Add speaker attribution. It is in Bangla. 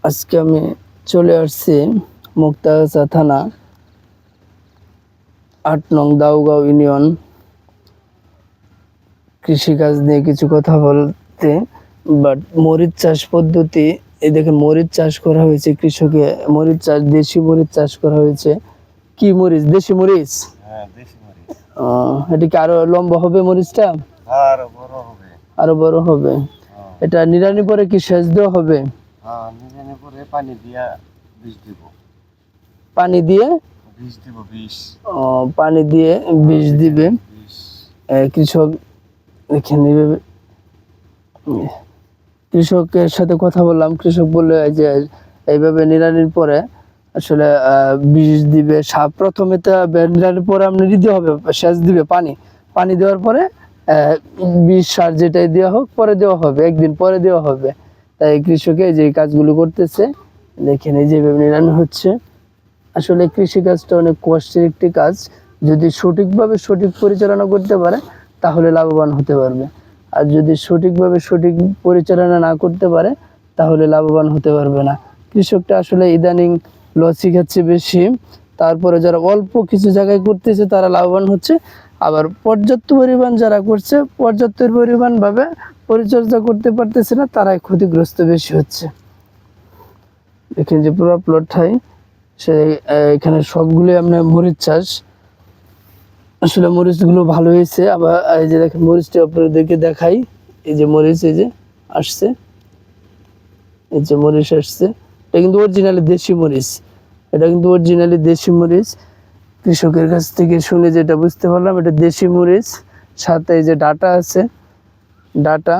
Speaker 1: আজকে আমি চলে আসছি মুক্তাগাছা থানা ৮ নং দাউগাঁও ইউনিয়ন কৃষিকাজ নিয়ে কিছু কথা বলতে। বাট মরিচ চাষ পদ্ধতি, এই দেখেন মরিচ চাষ করা হয়েছে, কৃষকে মরিচ চাষ, দেশি মরিচ চাষ করা হয়েছে। কি মরিচ? দেশি মরিচ।
Speaker 2: হ্যাঁ, দেশি মরিচ।
Speaker 1: এটা কি আরো লম্বা হবে মরিচটা?
Speaker 2: আরো বড় হবে।
Speaker 1: আরো বড় হবে। এটা নিড়ানি পরে কি সেচ দেওয়া হবে?
Speaker 2: হ্যাঁ, নিড়ানি পরে পানি দিয়া বীজ দিব।
Speaker 1: পানি দিয়ে
Speaker 2: বীজ দিব, বীজ।
Speaker 1: পানি দিয়ে বীজ দিবে। কৃষক এখানে কৃষকের সাথে কথা বললাম, কৃষক বললো যে এইভাবে নিড়ানির পরে আসলে বীজ দিবে। প্রথমে তো নিড়ানির পরে আপনি দিতে হবে, সেচ দিবে, পানি দেওয়ার পরে বীজ সার যেটাই দেওয়া হোক পরে দেওয়া হবে, একদিন পরে দেওয়া হবে। তাই কৃষকে যে কাজগুলো করতেছে দেখেন, এই যেভাবে নিড়ানি হচ্ছে। আসলে কৃষিকাজটা অনেক কষ্টের একটি কাজ। যদি সঠিকভাবে সঠিক পরিচালনা করতে পারে তাহলে লাভবান হতে পারবে, আর যদি সঠিকভাবে সঠিক পরিচালনা না করতে পারে তাহলে লাভবান হতে পারবে না। কৃষকটা আসলে ইদানিং লসই খাচ্ছে বেশি। তারপরে যারা অল্প কিছু জায়গায় করতেছে তারা লাভবান হচ্ছে, আবার পর্যাপ্ত পরিমাণ যারা করছে পর্যাপ্ত পরিমাণভাবে পরিচর্যা করতে পারতেছে না, তারাই ক্ষতিগ্রস্ত বেশি হচ্ছে। দেখেন যে পুরো প্লটটাই সে এখানে সবগুলোই আপনার মরিচ চাষ। আসলে মরিচগুলো ভালো হয়েছে। আবার এই যে দেখেন মরিচটা আপনাদেরকে দেখাই, এই যে মরিচ, এই যে আসছে, এই যে মরিচ আসছে। এটা কিন্তু অরিজিনালি দেশি মরিচ, এটা কিন্তু অরিজিনালি দেশি মরিচ। কৃষকের কাছ থেকে শুনে যেটা বুঝতে পারলাম, এটা দেশি মরিচ। সাথে এই যে ডাটা আছে, ডাটা